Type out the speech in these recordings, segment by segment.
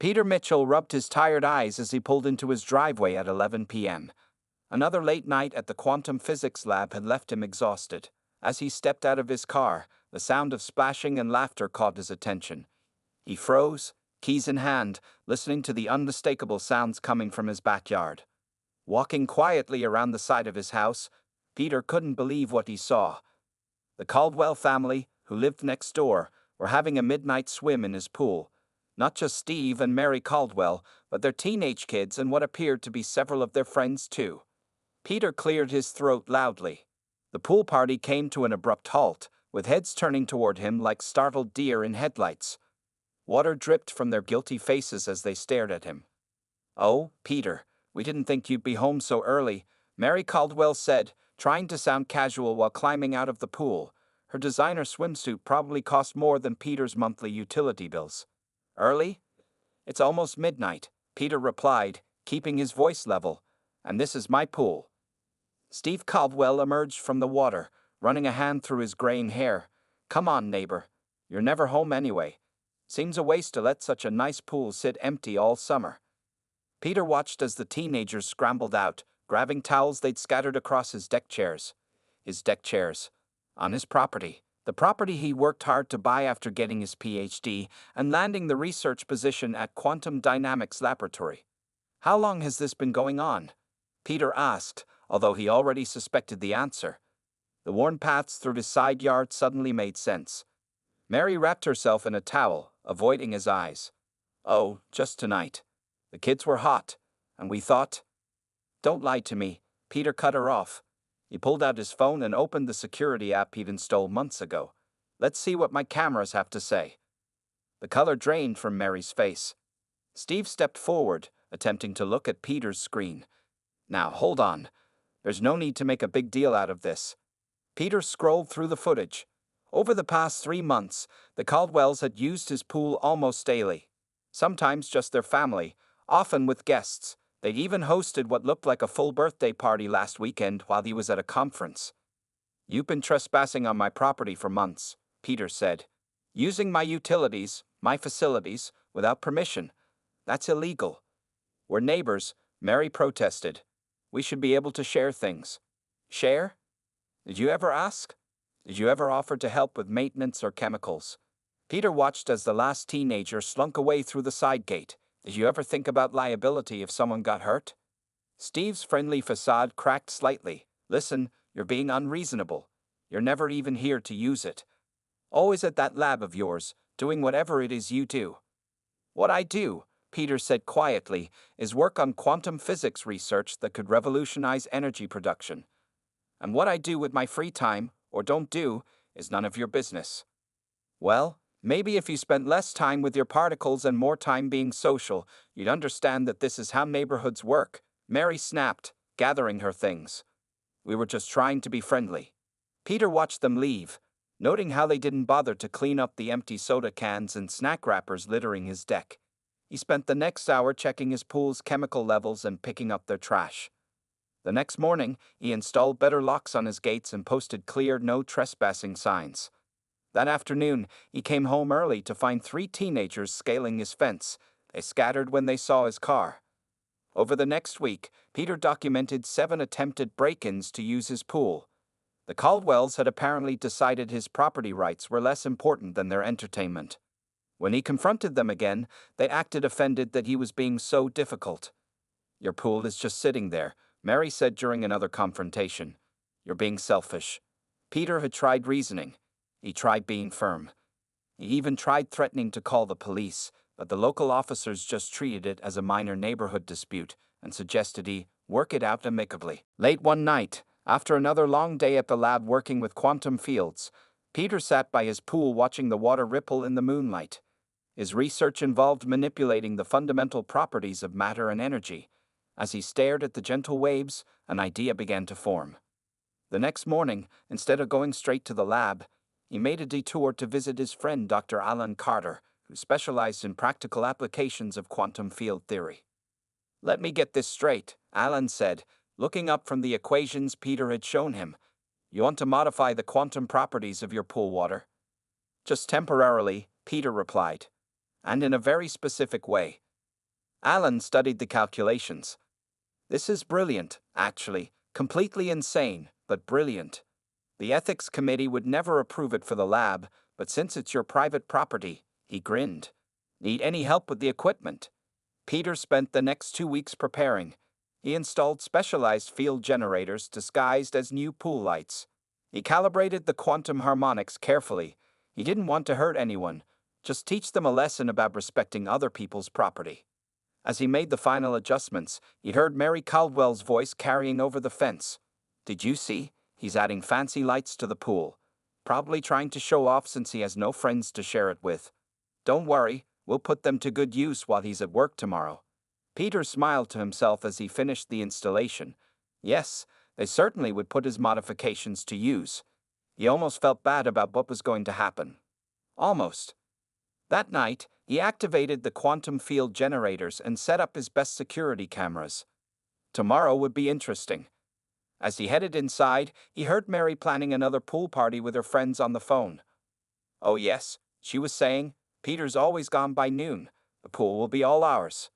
Peter Mitchell rubbed his tired eyes as he pulled into his driveway at 11 p.m. Another late night at the quantum physics lab had left him exhausted. As he stepped out of his car, the sound of splashing and laughter caught his attention. He froze, keys in hand, listening to the unmistakable sounds coming from his backyard. Walking quietly around the side of his house, Peter couldn't believe what he saw. The Caldwell family, who lived next door, were having a midnight swim in his pool. Not just Steve and Mary Caldwell, but their teenage kids and what appeared to be several of their friends too. Peter cleared his throat loudly. The pool party came to an abrupt halt, with heads turning toward him like startled deer in headlights. Water dripped from their guilty faces as they stared at him. "Oh, Peter, we didn't think you'd be home so early," Mary Caldwell said, trying to sound casual while climbing out of the pool. Her designer swimsuit probably cost more than Peter's monthly utility bills. "Early? It's almost midnight," Peter replied, keeping his voice level. "And this is my pool." Steve Caldwell emerged from the water, running a hand through his graying hair. "Come on, neighbor. You're never home anyway. Seems a waste to let such a nice pool sit empty all summer." Peter watched as the teenagers scrambled out, grabbing towels they'd scattered across his deck chairs. His deck chairs. On his property. The property he worked hard to buy after getting his PhD and landing the research position at Quantum Dynamics Laboratory. "How long has this been going on?" Peter asked, although he already suspected the answer. The worn paths through his side yard suddenly made sense. Mary wrapped herself in a towel, avoiding his eyes. "Oh, just tonight. The kids were hot, and we thought—" "Don't lie to me," Peter cut her off. He pulled out his phone and opened the security app he'd installed months ago. "Let's see what my cameras have to say." The color drained from Mary's face. Steve stepped forward, attempting to look at Peter's screen. "Now, hold on. There's no need to make a big deal out of this." Peter scrolled through the footage. Over the past 3 months, the Caldwells had used his pool almost daily. Sometimes just their family, often with guests. They'd even hosted what looked like a full birthday party last weekend while he was at a conference. "You've been trespassing on my property for months," Peter said. "Using my utilities, my facilities, without permission. That's illegal." "We're neighbors," Mary protested. "We should be able to share things." "Share? Did you ever ask? Did you ever offer to help with maintenance or chemicals?" Peter watched as the last teenager slunk away through the side gate. "Did you ever think about liability if someone got hurt?" Steve's friendly facade cracked slightly. "Listen, you're being unreasonable. You're never even here to use it. Always at that lab of yours, doing whatever it is you do." "What I do," Peter said quietly, "is work on quantum physics research that could revolutionize energy production. And what I do with my free time, or don't do, is none of your business." "Well, maybe if you spent less time with your particles and more time being social, you'd understand that this is how neighborhoods work," Mary snapped, gathering her things. "We were just trying to be friendly." Peter watched them leave, noting how they didn't bother to clean up the empty soda cans and snack wrappers littering his deck. He spent the next hour checking his pool's chemical levels and picking up their trash. The next morning, he installed better locks on his gates and posted clear no trespassing signs. That afternoon, he came home early to find 3 teenagers scaling his fence. They scattered when they saw his car. Over the next week, Peter documented 7 attempted break-ins to use his pool. The Caldwells had apparently decided his property rights were less important than their entertainment. When he confronted them again, they acted offended that he was being so difficult. "Your pool is just sitting there," Mary said during another confrontation. "You're being selfish." Peter had tried reasoning. He tried being firm. He even tried threatening to call the police, but the local officers just treated it as a minor neighborhood dispute and suggested he work it out amicably. Late one night, after another long day at the lab working with quantum fields, Peter sat by his pool watching the water ripple in the moonlight. His research involved manipulating the fundamental properties of matter and energy. As he stared at the gentle waves, an idea began to form. The next morning, instead of going straight to the lab, he made a detour to visit his friend Dr. Alan Carter, who specialized in practical applications of quantum field theory. "Let me get this straight," Alan said, looking up from the equations Peter had shown him. "You want to modify the quantum properties of your pool water?" "Just temporarily," Peter replied. "And in a very specific way. Alan studied the calculations. This is brilliant, actually. Completely insane, but brilliant. The ethics committee would never approve it for the lab, but since it's your private property, he grinned. Need any help with the equipment? Peter spent the next 2 weeks preparing. He installed specialized field generators disguised as new pool lights. He calibrated the quantum harmonics carefully. He didn't want to hurt anyone, just teach them a lesson about respecting other people's property. As he made the final adjustments, he heard Mary Caldwell's voice carrying over the fence. Did you see? He's adding fancy lights to the pool. Probably trying to show off since he has no friends to share it with. Don't worry, we'll put them to good use while he's at work tomorrow. Peter smiled to himself as he finished the installation. Yes, they certainly would put his modifications to use. He almost felt bad about what was going to happen. Almost. That night, he activated the quantum field generators and set up his best security cameras. Tomorrow would be interesting. As he headed inside, he heard Mary planning another pool party with her friends on the phone. Oh yes, she was saying, Peter's always gone by noon. The pool will be all ours.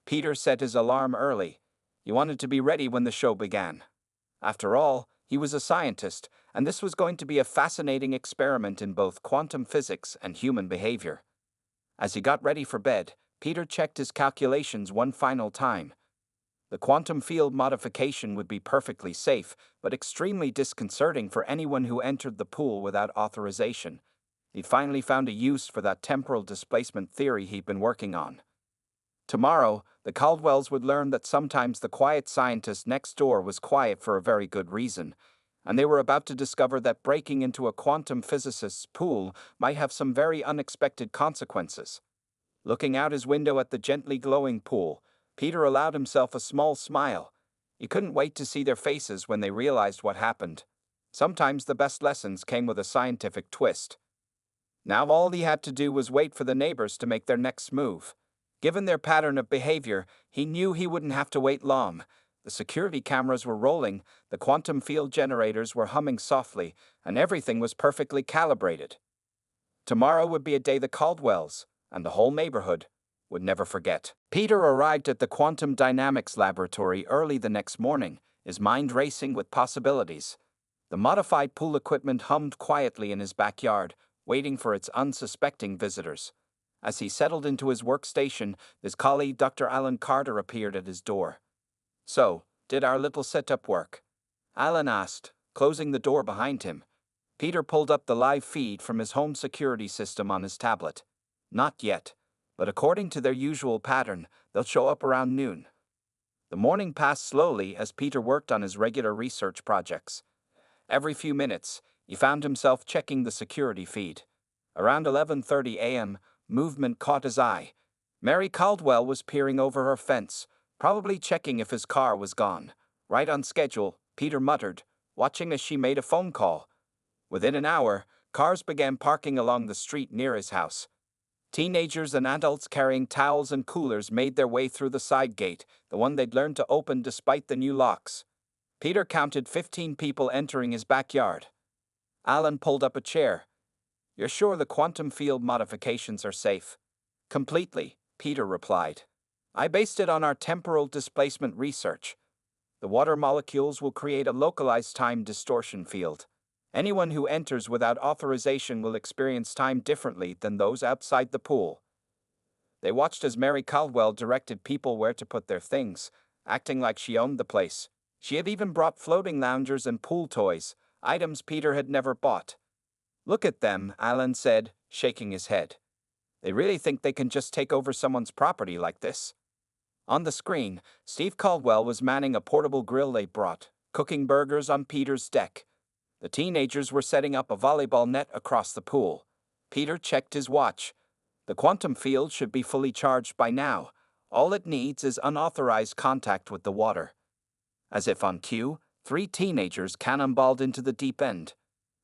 Peter set his alarm early. He wanted to be ready when the show began. After all, he was a scientist, and this was going to be a fascinating experiment in both quantum physics and human behavior. As he got ready for bed, Peter checked his calculations one final time. The quantum field modification would be perfectly safe, but extremely disconcerting for anyone who entered the pool without authorization. He'd finally found a use for that temporal displacement theory he'd been working on. Tomorrow, the Caldwells would learn that sometimes the quiet scientist next door was quiet for a very good reason, and they were about to discover that breaking into a quantum physicist's pool might have some very unexpected consequences. Looking out his window at the gently glowing pool, Peter allowed himself a small smile. He couldn't wait to see their faces when they realized what happened. Sometimes the best lessons came with a scientific twist. Now all he had to do was wait for the neighbors to make their next move. Given their pattern of behavior, he knew he wouldn't have to wait long. The security cameras were rolling, the quantum field generators were humming softly, and everything was perfectly calibrated. Tomorrow would be a day the Caldwells, and the whole neighborhood, would never forget. Peter arrived at the quantum dynamics laboratory early the next morning, his mind racing with possibilities. The modified pool equipment hummed quietly in his backyard, waiting for its unsuspecting visitors. As he settled into his workstation, his colleague Dr. Alan Carter appeared at his door. So, did our little setup work? Alan asked, closing the door behind him. Peter pulled up the live feed from his home security system on his tablet. Not yet, but according to their usual pattern, they'll show up around noon. The morning passed slowly as Peter worked on his regular research projects. Every few minutes, he found himself checking the security feed. Around 11:30 a.m., movement caught his eye. Mary Caldwell was peering over her fence, probably checking if his car was gone. Right on schedule, Peter muttered, watching as she made a phone call. Within an hour, cars began parking along the street near his house. Teenagers and adults carrying towels and coolers made their way through the side gate, the one they'd learned to open despite the new locks. Peter counted 15 people entering his backyard. Alan pulled up a chair. You're sure the quantum field modifications are safe? Completely, Peter replied. I based it on our temporal displacement research. The water molecules will create a localized time distortion field. Anyone who enters without authorization will experience time differently than those outside the pool. They watched as Mary Caldwell directed people where to put their things, acting like she owned the place. She had even brought floating loungers and pool toys, items Peter had never bought. Look at them, Alan said, shaking his head. They really think they can just take over someone's property like this. On the screen, Steve Caldwell was manning a portable grill they brought, cooking burgers on Peter's deck. The teenagers were setting up a volleyball net across the pool. Peter checked his watch. The quantum field should be fully charged by now. All it needs is unauthorized contact with the water. As if on cue, 3 teenagers cannonballed into the deep end.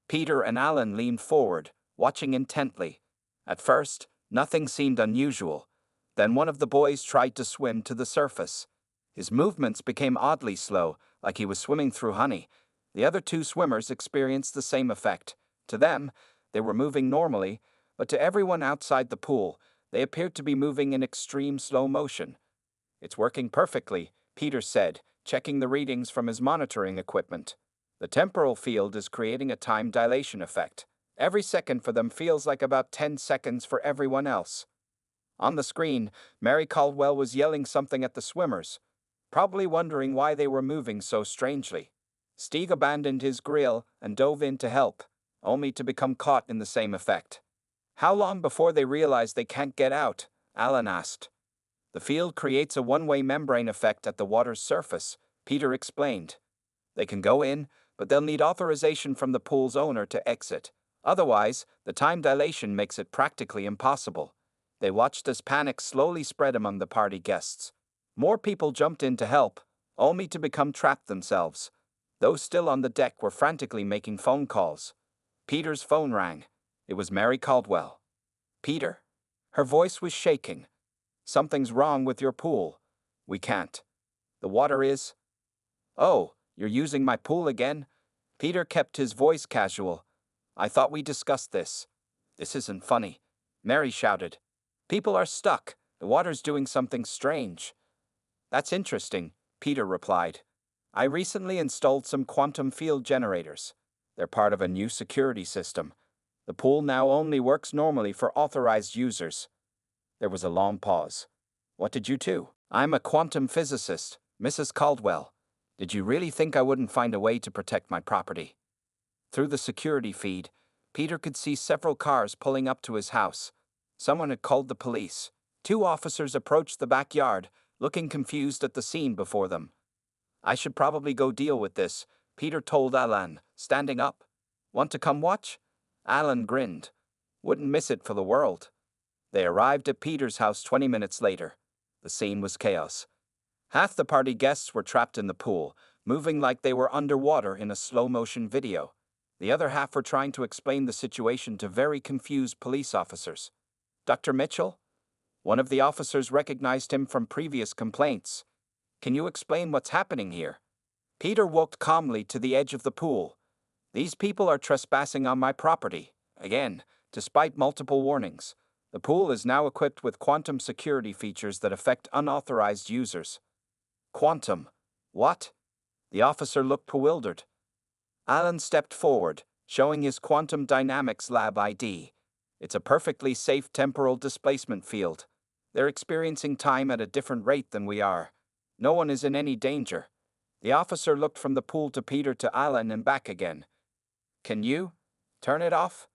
Peter and Alan leaned forward, watching intently. At first, nothing seemed unusual. Then one of the boys tried to swim to the surface. His movements became oddly slow, like he was swimming through honey. The other 2 swimmers experienced the same effect. To them, they were moving normally, but to everyone outside the pool, they appeared to be moving in extreme slow motion. It's working perfectly, Peter said, checking the readings from his monitoring equipment. The temporal field is creating a time dilation effect. Every second for them feels like about 10 seconds for everyone else. On the screen, Mary Caldwell was yelling something at the swimmers, probably wondering why they were moving so strangely. Stieg abandoned his grill and dove in to help, only to become caught in the same effect. How long before they realize they can't get out? Alan asked. The field creates a one-way membrane effect at the water's surface, Peter explained. They can go in, but they'll need authorization from the pool's owner to exit. Otherwise, the time dilation makes it practically impossible. They watched as panic slowly spread among the party guests. More people jumped in to help, only to become trapped themselves. Those still on the deck were frantically making phone calls. Peter's phone rang. It was Mary Caldwell. Peter? Her voice was shaking. Something's wrong with your pool. We can't. The water is... Oh, you're using my pool again? Peter kept his voice casual. I thought we discussed this. This isn't funny, Mary shouted. People are stuck. The water's doing something strange. That's interesting, Peter replied. I recently installed some quantum field generators. They're part of a new security system. The pool now only works normally for authorized users. There was a long pause. What did you do? I'm a quantum physicist, Mrs. Caldwell. Did you really think I wouldn't find a way to protect my property? Through the security feed, Peter could see several cars pulling up to his house. Someone had called the police. 2 officers approached the backyard, looking confused at the scene before them. I should probably go deal with this, Peter told Alan, standing up. Want to come watch? Alan grinned. Wouldn't miss it for the world. They arrived at Peter's house 20 minutes later. The scene was chaos. Half the party guests were trapped in the pool, moving like they were underwater in a slow-motion video. The other half were trying to explain the situation to very confused police officers. Dr. Mitchell? One of the officers recognized him from previous complaints. Can you explain what's happening here? Peter walked calmly to the edge of the pool. These people are trespassing on my property. Again, despite multiple warnings. The pool is now equipped with quantum security features that affect unauthorized users. Quantum? What? The officer looked bewildered. Alan stepped forward, showing his Quantum Dynamics Lab ID. It's a perfectly safe temporal displacement field. They're experiencing time at a different rate than we are. No one is in any danger. The officer looked from the pool to Peter to Alan and back again. Can you turn it off?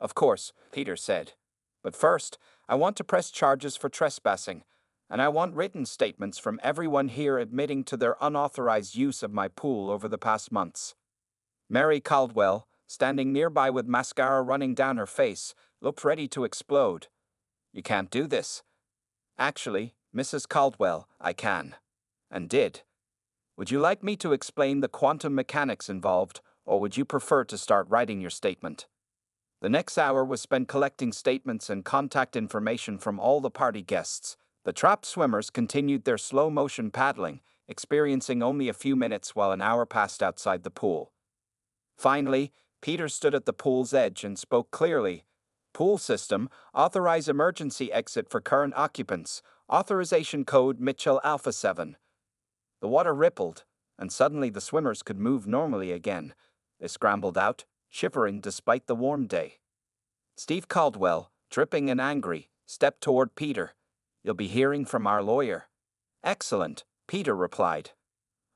Of course, Peter said. But first, I want to press charges for trespassing, and I want written statements from everyone here admitting to their unauthorized use of my pool over the past months. Mary Caldwell, standing nearby with mascara running down her face, looked ready to explode. You can't do this. Actually, Mrs. Caldwell, I can. And did. Would you like me to explain the quantum mechanics involved, or would you prefer to start writing your statement? The next hour was spent collecting statements and contact information from all the party guests. The trapped swimmers continued their slow-motion paddling, experiencing only a few minutes while an hour passed outside the pool. Finally, Peter stood at the pool's edge and spoke clearly. Pool system, authorize emergency exit for current occupants. Authorization code Mitchell Alpha 7. The water rippled, and suddenly the swimmers could move normally again. They scrambled out, shivering despite the warm day. Steve Caldwell, dripping and angry, stepped toward Peter. You'll be hearing from our lawyer. Excellent, Peter replied.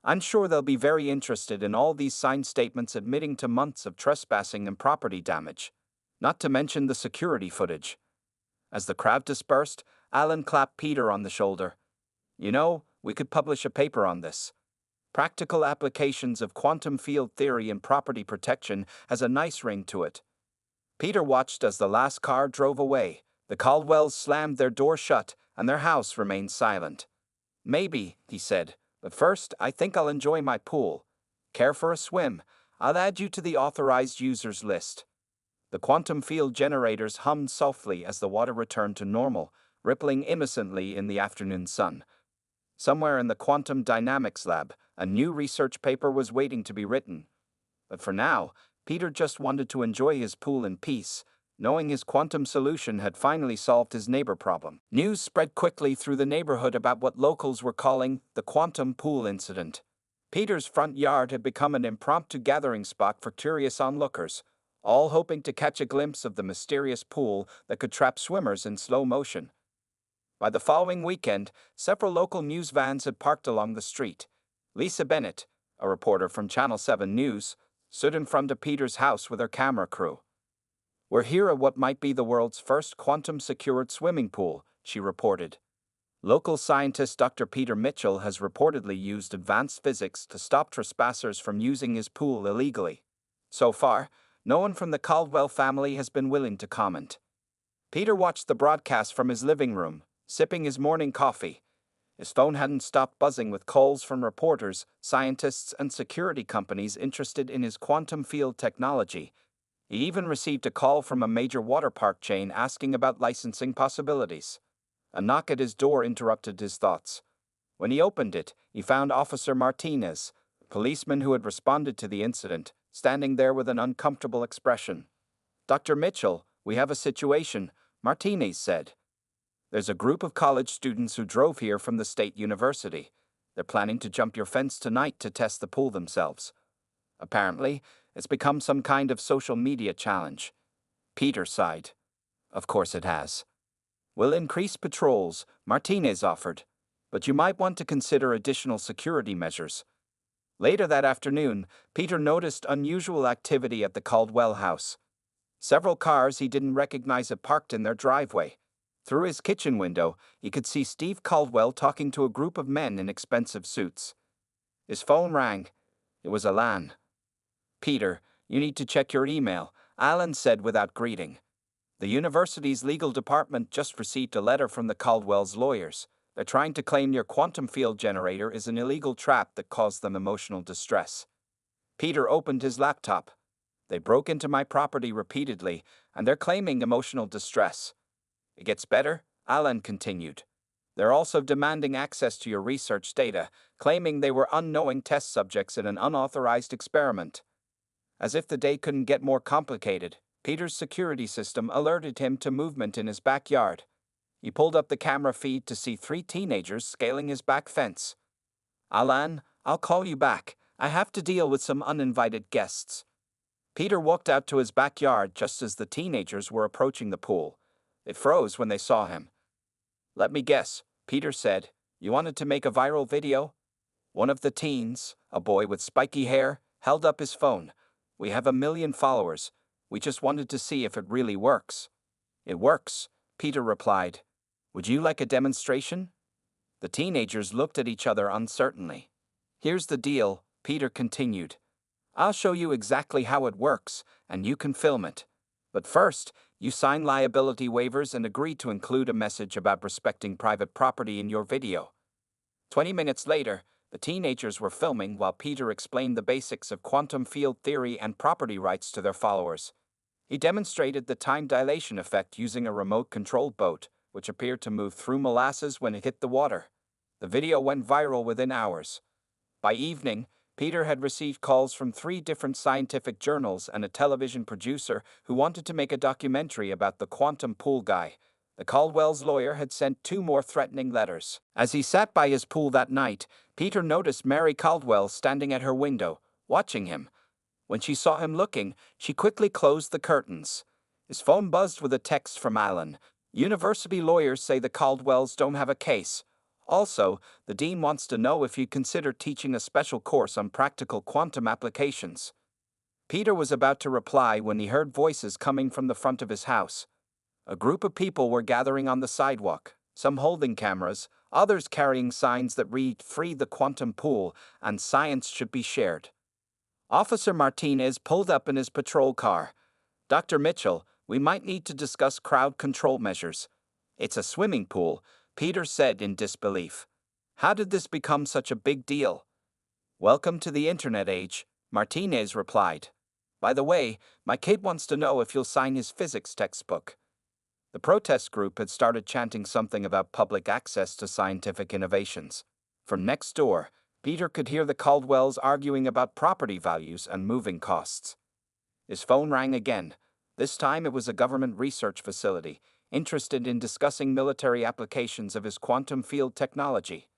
I'm sure they'll be very interested in all these signed statements admitting to months of trespassing and property damage, not to mention the security footage. As the crowd dispersed, Alan clapped Peter on the shoulder. You know, we could publish a paper on this. Practical applications of quantum field theory in property protection has a nice ring to it. Peter watched as the last car drove away. The Caldwells slammed their door shut, and their house remained silent. Maybe, he said, but first I think I'll enjoy my pool. Care for a swim? I'll add you to the authorized users list. The quantum field generators hummed softly as the water returned to normal, rippling innocently in the afternoon sun. Somewhere in the Quantum Dynamics Lab, a new research paper was waiting to be written. But for now, Peter just wanted to enjoy his pool in peace, knowing his quantum solution had finally solved his neighbor problem. News spread quickly through the neighborhood about what locals were calling the quantum pool incident. Peter's front yard had become an impromptu gathering spot for curious onlookers, all hoping to catch a glimpse of the mysterious pool that could trap swimmers in slow motion. By the following weekend, several local news vans had parked along the street. Lisa Bennett, a reporter from Channel 7 News, stood in front of Peter's house with her camera crew. "We're here at what might be the world's first quantum-secured swimming pool," she reported. Local scientist Dr. Peter Mitchell has reportedly used advanced physics to stop trespassers from using his pool illegally. So far, no one from the Caldwell family has been willing to comment. Peter watched the broadcast from his living room, sipping his morning coffee. His phone hadn't stopped buzzing with calls from reporters, scientists, and security companies interested in his quantum field technology. He even received a call from a major water park chain asking about licensing possibilities. A knock at his door interrupted his thoughts. When he opened it, he found Officer Martinez, a policeman who had responded to the incident, standing there with an uncomfortable expression. "Dr. Mitchell, we have a situation," Martinez said. "There's a group of college students who drove here from the state university. They're planning to jump your fence tonight to test the pool themselves. Apparently, it's become some kind of social media challenge." Peter sighed. "Of course it has." "We'll increase patrols," Martinez offered, "but you might want to consider additional security measures." Later that afternoon, Peter noticed unusual activity at the Caldwell house. Several cars he didn't recognize had parked in their driveway. Through his kitchen window, he could see Steve Caldwell talking to a group of men in expensive suits. His phone rang. It was Alan. "Peter, you need to check your email," Alan said without greeting. "The university's legal department just received a letter from the Caldwell's lawyers. They're trying to claim your quantum field generator is an illegal trap that caused them emotional distress." Peter opened his laptop. "They broke into my property repeatedly, and they're claiming emotional distress." "It gets better," Alan continued. "They're also demanding access to your research data, claiming they were unknowing test subjects in an unauthorized experiment." As if the day couldn't get more complicated, Peter's security system alerted him to movement in his backyard. He pulled up the camera feed to see 3 teenagers scaling his back fence. "Alan, I'll call you back. I have to deal with some uninvited guests." Peter walked out to his backyard just as the teenagers were approaching the pool. They froze when they saw him. "Let me guess," Peter said. "You wanted to make a viral video?" One of the teens, a boy with spiky hair, held up his phone. "We have 1 million followers. We just wanted to see if it really works." "It works," Peter replied. "Would you like a demonstration?" The teenagers looked at each other uncertainly. "Here's the deal," Peter continued. "I'll show you exactly how it works, and you can film it. But first, you sign liability waivers and agree to include a message about respecting private property in your video." 20 minutes later, the teenagers were filming while Peter explained the basics of quantum field theory and property rights to their followers. He demonstrated the time dilation effect using a remote-controlled boat, which appeared to move through molasses when it hit the water. The video went viral within hours. By evening, Peter had received calls from 3 different scientific journals and a television producer who wanted to make a documentary about the quantum pool guy. The Caldwell's lawyer had sent 2 more threatening letters. As he sat by his pool that night, Peter noticed Mary Caldwell standing at her window, watching him. When she saw him looking, she quickly closed the curtains. His phone buzzed with a text from Alan. "University lawyers say the Caldwells don't have a case. Also, the dean wants to know if you'd consider teaching a special course on practical quantum applications." Peter was about to reply when he heard voices coming from the front of his house. A group of people were gathering on the sidewalk, some holding cameras, others carrying signs that read "Free the Quantum Pool" and "Science should be shared." Officer Martinez pulled up in his patrol car. "Dr. Mitchell, we might need to discuss crowd control measures." "It's a swimming pool," Peter said in disbelief. "How did this become such a big deal?" "Welcome to the internet age," Martinez replied. "By the way, my kid wants to know if you'll sign his physics textbook." The protest group had started chanting something about public access to scientific innovations. From next door, Peter could hear the Caldwells arguing about property values and moving costs. His phone rang again. This time it was a government research facility, interested in discussing military applications of his quantum field technology.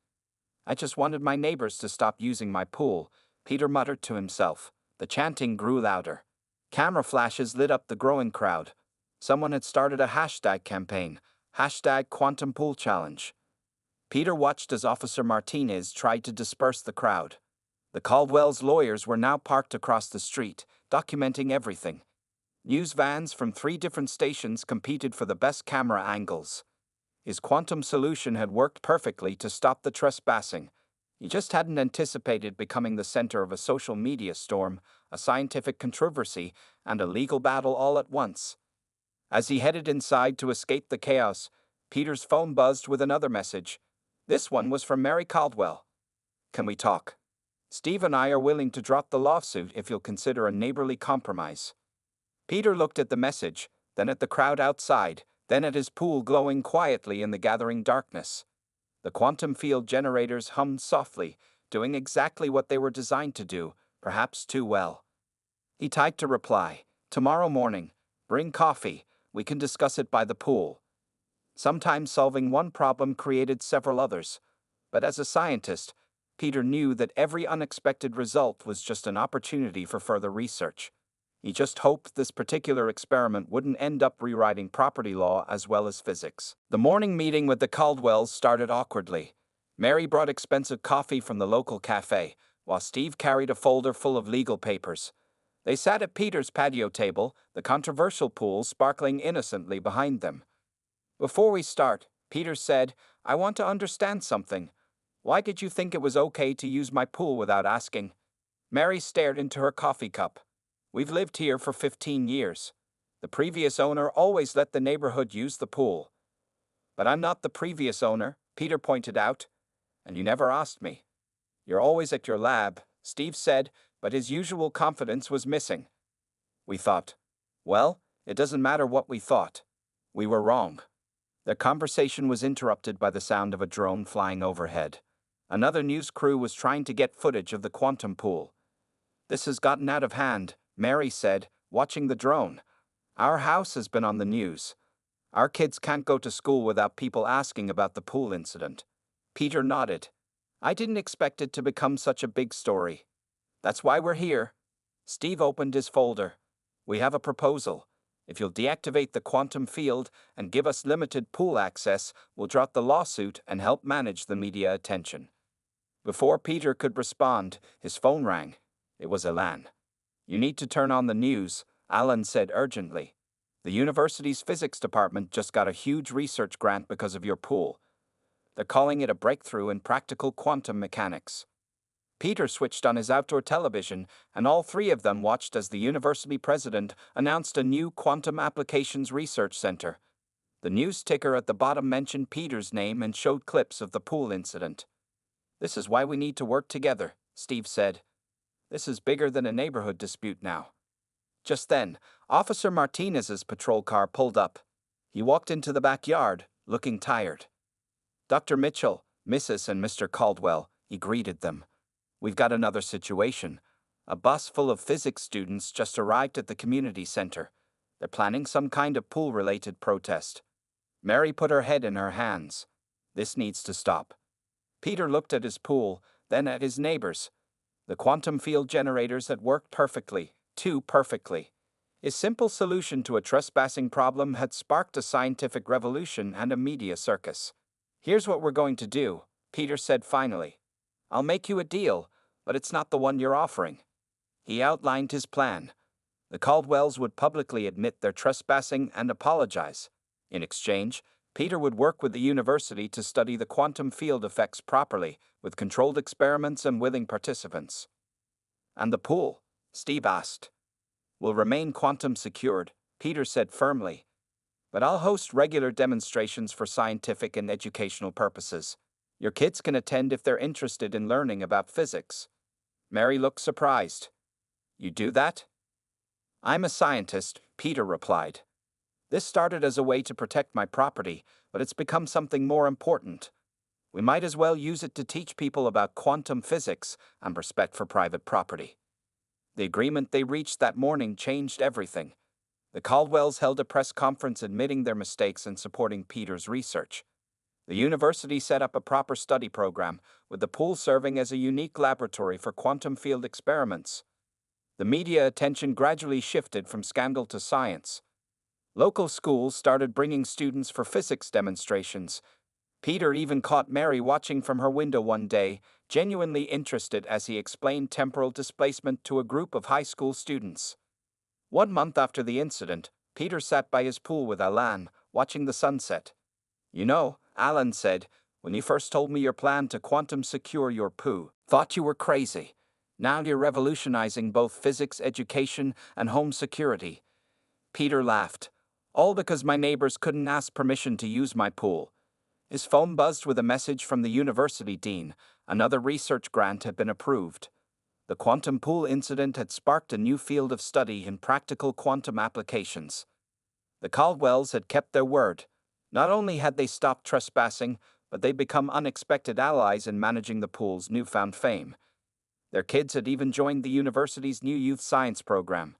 I just wanted my neighbors to stop using my pool, Peter muttered to himself. The chanting grew louder. Camera flashes lit up the growing crowd. Someone had started a hashtag campaign, #QuantumPoolChallenge. Peter watched as Officer Martinez tried to disperse the crowd. The Caldwell's lawyers were now parked across the street, documenting everything. News vans from 3 different stations competed for the best camera angles. His quantum solution had worked perfectly to stop the trespassing. He just hadn't anticipated becoming the center of a social media storm, a scientific controversy, and a legal battle all at once. As he headed inside to escape the chaos, Peter's phone buzzed with another message. This one was from Mary Caldwell. "Can we talk? Steve and I are willing to drop the lawsuit if you'll consider a neighborly compromise." Peter looked at the message, then at the crowd outside, then at his pool glowing quietly in the gathering darkness. The quantum field generators hummed softly, doing exactly what they were designed to do, perhaps too well. He typed a reply, "Tomorrow morning, bring coffee, we can discuss it by the pool." Sometimes solving one problem created several others, but as a scientist, Peter knew that every unexpected result was just an opportunity for further research. He just hoped this particular experiment wouldn't end up rewriting property law as well as physics. The morning meeting with the Caldwells started awkwardly. Mary brought expensive coffee from the local cafe, while Steve carried a folder full of legal papers. They sat at Peter's patio table, the controversial pool sparkling innocently behind them. "Before we start," Peter said, "I want to understand something. Why did you think it was okay to use my pool without asking?" Mary stared into her coffee cup. "We've lived here for 15 years. The previous owner always let the neighborhood use the pool." "But I'm not the previous owner," Peter pointed out. "And you never asked me." "You're always at your lab," Steve said, but his usual confidence was missing. "We thought." "Well, it doesn't matter what we thought. We were wrong." Their conversation was interrupted by the sound of a drone flying overhead. Another news crew was trying to get footage of the quantum pool. "This has gotten out of hand," Mary said, watching the drone. "Our house has been on the news. Our kids can't go to school without people asking about the pool incident." Peter nodded. "I didn't expect it to become such a big story. That's why we're here." Steve opened his folder. "We have a proposal. If you'll deactivate the quantum field and give us limited pool access, we'll drop the lawsuit and help manage the media attention." Before Peter could respond, his phone rang. It was Alan. "You need to turn on the news," Alan said urgently. "The university's physics department just got a huge research grant because of your pool. They're calling it a breakthrough in practical quantum mechanics." Peter switched on his outdoor television, and all 3 of them watched as the university president announced a new Quantum Applications Research Center. The news ticker at the bottom mentioned Peter's name and showed clips of the pool incident. "This is why we need to work together," Steve said. "This is bigger than a neighborhood dispute now." Just then, Officer Martinez's patrol car pulled up. He walked into the backyard, looking tired. "Dr. Mitchell, Mrs. and Mr. Caldwell," he greeted them. "We've got another situation. A bus full of physics students just arrived at the community center. They're planning some kind of pool-related protest." Mary put her head in her hands. "This needs to stop." Peter looked at his pool, then at his neighbors. The quantum field generators had worked perfectly, too perfectly. His simple solution to a trespassing problem had sparked a scientific revolution and a media circus. "Here's what we're going to do," Peter said finally. "I'll make you a deal, but it's not the one you're offering." He outlined his plan. The Caldwells would publicly admit their trespassing and apologize. In exchange, Peter would work with the university to study the quantum field effects properly, with controlled experiments and willing participants. "And the pool?" Steve asked. "Will remain quantum secured," Peter said firmly. "But I'll host regular demonstrations for scientific and educational purposes. Your kids can attend if they're interested in learning about physics." Mary looked surprised. "You do that?" "I'm a scientist," Peter replied. "This started as a way to protect my property, but it's become something more important. We might as well use it to teach people about quantum physics and respect for private property." The agreement they reached that morning changed everything. The Caldwells held a press conference admitting their mistakes and supporting Peter's research. The university set up a proper study program, with the pool serving as a unique laboratory for quantum field experiments. The media attention gradually shifted from scandal to science. Local schools started bringing students for physics demonstrations. Peter even caught Mary watching from her window one day, genuinely interested as he explained temporal displacement to a group of high school students. 1 month after the incident, Peter sat by his pool with Alan, watching the sunset. "You know," Alan said, "when you first told me your plan to quantum secure your poo, thought you were crazy. Now you're revolutionizing both physics education and home security." Peter laughed. "All because my neighbors couldn't ask permission to use my pool." His phone buzzed with a message from the university dean. Another research grant had been approved. The quantum pool incident had sparked a new field of study in practical quantum applications. The Caldwells had kept their word. Not only had they stopped trespassing, but they'd become unexpected allies in managing the pool's newfound fame. Their kids had even joined the university's new youth science program.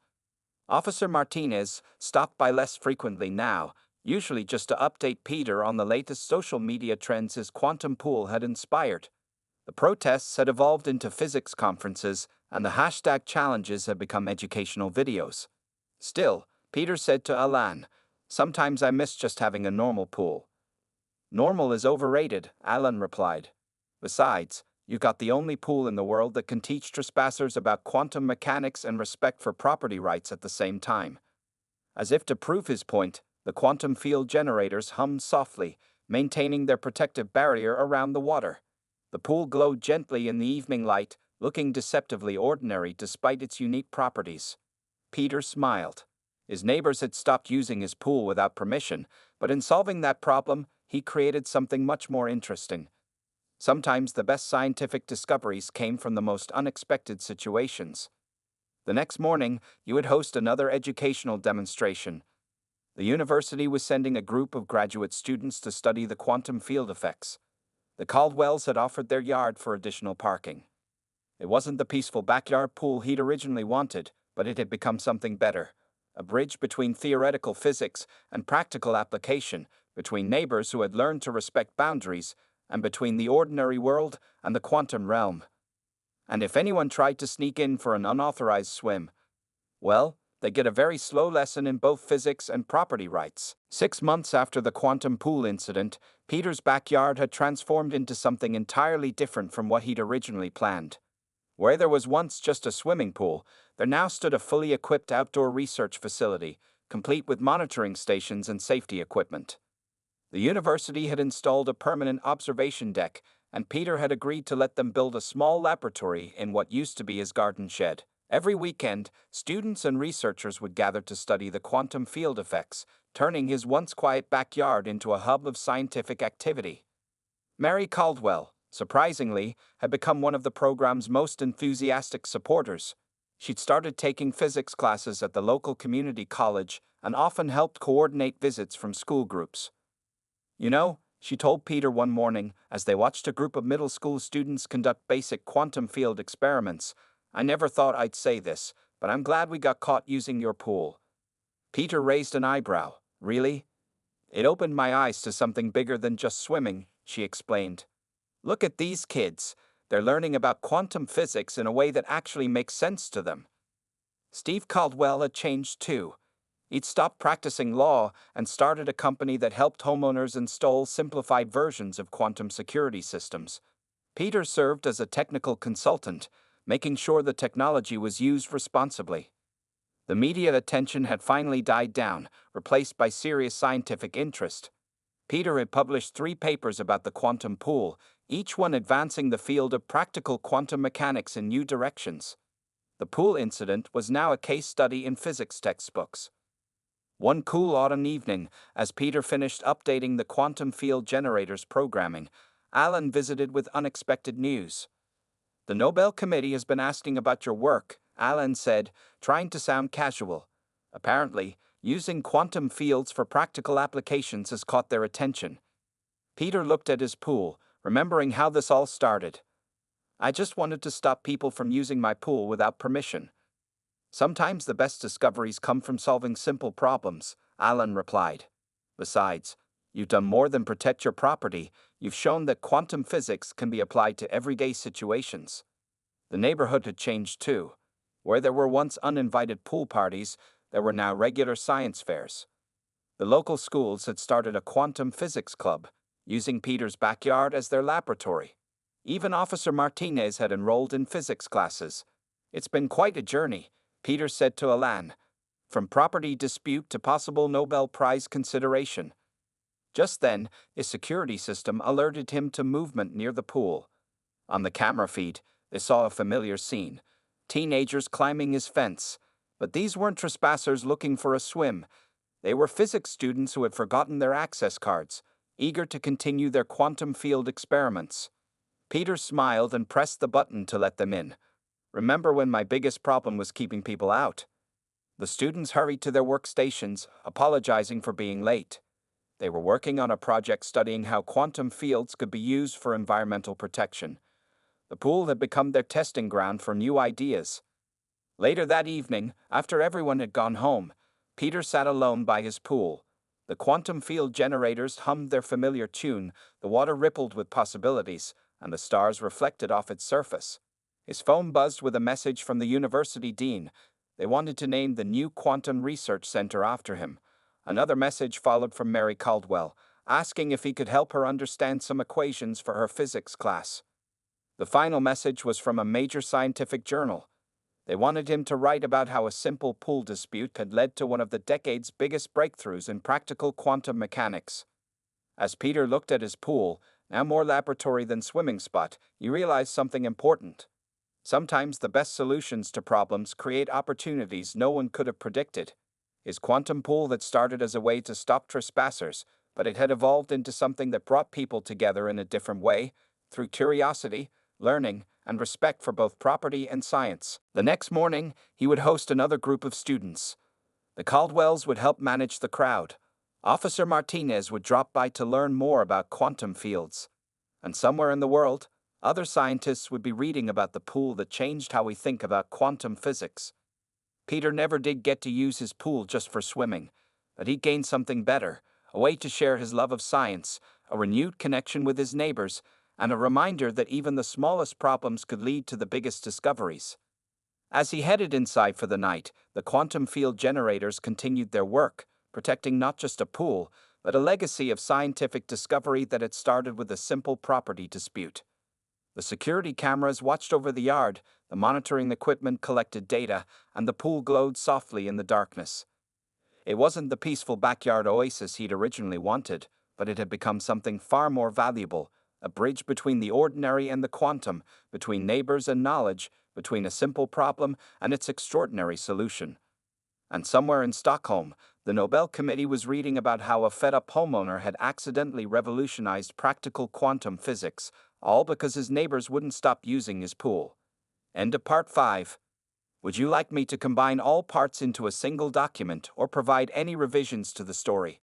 Officer Martinez stopped by less frequently now, usually just to update Peter on the latest social media trends his quantum pool had inspired. The protests had evolved into physics conferences, and the hashtag challenges had become educational videos. Still, Peter said to Alan, "Sometimes I miss just having a normal pool." "Normal is overrated," Alan replied. "Besides, you've got the only pool in the world that can teach trespassers about quantum mechanics and respect for property rights at the same time." As if to prove his point, the quantum field generators hummed softly, maintaining their protective barrier around the water. The pool glowed gently in the evening light, looking deceptively ordinary despite its unique properties. Peter smiled. His neighbors had stopped using his pool without permission, but in solving that problem, he created something much more interesting. Sometimes the best scientific discoveries came from the most unexpected situations. The next morning, you would host another educational demonstration. The university was sending a group of graduate students to study the quantum field effects. The Caldwells had offered their yard for additional parking. It wasn't the peaceful backyard pool he'd originally wanted, but it had become something better. A bridge between theoretical physics and practical application, between neighbors who had learned to respect boundaries, and between the ordinary world and the quantum realm. And if anyone tried to sneak in for an unauthorized swim, well, they'd get a very slow lesson in both physics and property rights. 6 months after the quantum pool incident, Peter's backyard had transformed into something entirely different from what he'd originally planned. Where there was once just a swimming pool, there now stood a fully equipped outdoor research facility, complete with monitoring stations and safety equipment. The university had installed a permanent observation deck, and Peter had agreed to let them build a small laboratory in what used to be his garden shed. Every weekend, students and researchers would gather to study the quantum field effects, turning his once quiet backyard into a hub of scientific activity. Mary Caldwell, surprisingly, had become one of the program's most enthusiastic supporters. She'd started taking physics classes at the local community college and often helped coordinate visits from school groups. "You know," she told Peter one morning as they watched a group of middle school students conduct basic quantum field experiments, "I never thought I'd say this, but I'm glad we got caught using your pool." Peter raised an eyebrow. "Really?" "It opened my eyes to something bigger than just swimming," she explained. "Look at these kids. They're learning about quantum physics in a way that actually makes sense to them." Steve Caldwell had changed too. He'd stopped practicing law and started a company that helped homeowners install simplified versions of quantum security systems. Peter served as a technical consultant, making sure the technology was used responsibly. The media attention had finally died down, replaced by serious scientific interest. Peter had published 3 papers about the quantum pool, each one advancing the field of practical quantum mechanics in new directions. The pool incident was now a case study in physics textbooks. One cool autumn evening, as Peter finished updating the quantum field generators programming, Alan visited with unexpected news. "The Nobel Committee has been asking about your work," Alan said, trying to sound casual. "Apparently, using quantum fields for practical applications has caught their attention." Peter looked at his pool, remembering how this all started. "I just wanted to stop people from using my pool without permission." Sometimes the best discoveries come from solving simple problems, Alan replied. Besides, you've done more than protect your property, you've shown that quantum physics can be applied to everyday situations. The neighborhood had changed too. Where there were once uninvited pool parties, there were now regular science fairs. The local schools had started a quantum physics club, using Peter's backyard as their laboratory. Even Officer Martinez had enrolled in physics classes. It's been quite a journey, Peter said to Alan, from property dispute to possible Nobel Prize consideration. Just then, a security system alerted him to movement near the pool. On the camera feed, they saw a familiar scene: teenagers climbing his fence. But these weren't trespassers looking for a swim. They were physics students who had forgotten their access cards, eager to continue their quantum field experiments. Peter smiled and pressed the button to let them in. Remember when my biggest problem was keeping people out? The students hurried to their workstations, apologizing for being late. They were working on a project studying how quantum fields could be used for environmental protection. The pool had become their testing ground for new ideas. Later that evening, after everyone had gone home, Peter sat alone by his pool. The quantum field generators hummed their familiar tune, the water rippled with possibilities, and the stars reflected off its surface. His phone buzzed with a message from the university dean. They wanted to name the new Quantum Research Center after him. Another message followed from Mary Caldwell, asking if he could help her understand some equations for her physics class. The final message was from a major scientific journal. They wanted him to write about how a simple pool dispute had led to one of the decade's biggest breakthroughs in practical quantum mechanics. As Peter looked at his pool, now more laboratory than swimming spot, he realized something important. Sometimes the best solutions to problems create opportunities no one could have predicted. His quantum pool had started as a way to stop trespassers, but it had evolved into something that brought people together in a different way, through curiosity, learning, and respect for both property and science. The next morning, he would host another group of students. The Caldwells would help manage the crowd. Officer Martinez would drop by to learn more about quantum fields. And somewhere in the world, other scientists would be reading about the pool that changed how we think about quantum physics. Peter never did get to use his pool just for swimming, but he gained something better, a way to share his love of science, a renewed connection with his neighbors, and a reminder that even the smallest problems could lead to the biggest discoveries. As he headed inside for the night, the quantum field generators continued their work, protecting not just a pool, but a legacy of scientific discovery that had started with a simple property dispute. The security cameras watched over the yard, the monitoring equipment collected data, and the pool glowed softly in the darkness. It wasn't the peaceful backyard oasis he'd originally wanted, but it had become something far more valuable, a bridge between the ordinary and the quantum, between neighbors and knowledge, between a simple problem and its extraordinary solution. And somewhere in Stockholm, the Nobel Committee was reading about how a fed-up homeowner had accidentally revolutionized practical quantum physics, all because his neighbors wouldn't stop using his pool. End of Part 5. Would you like me to combine all parts into a single document or provide any revisions to the story?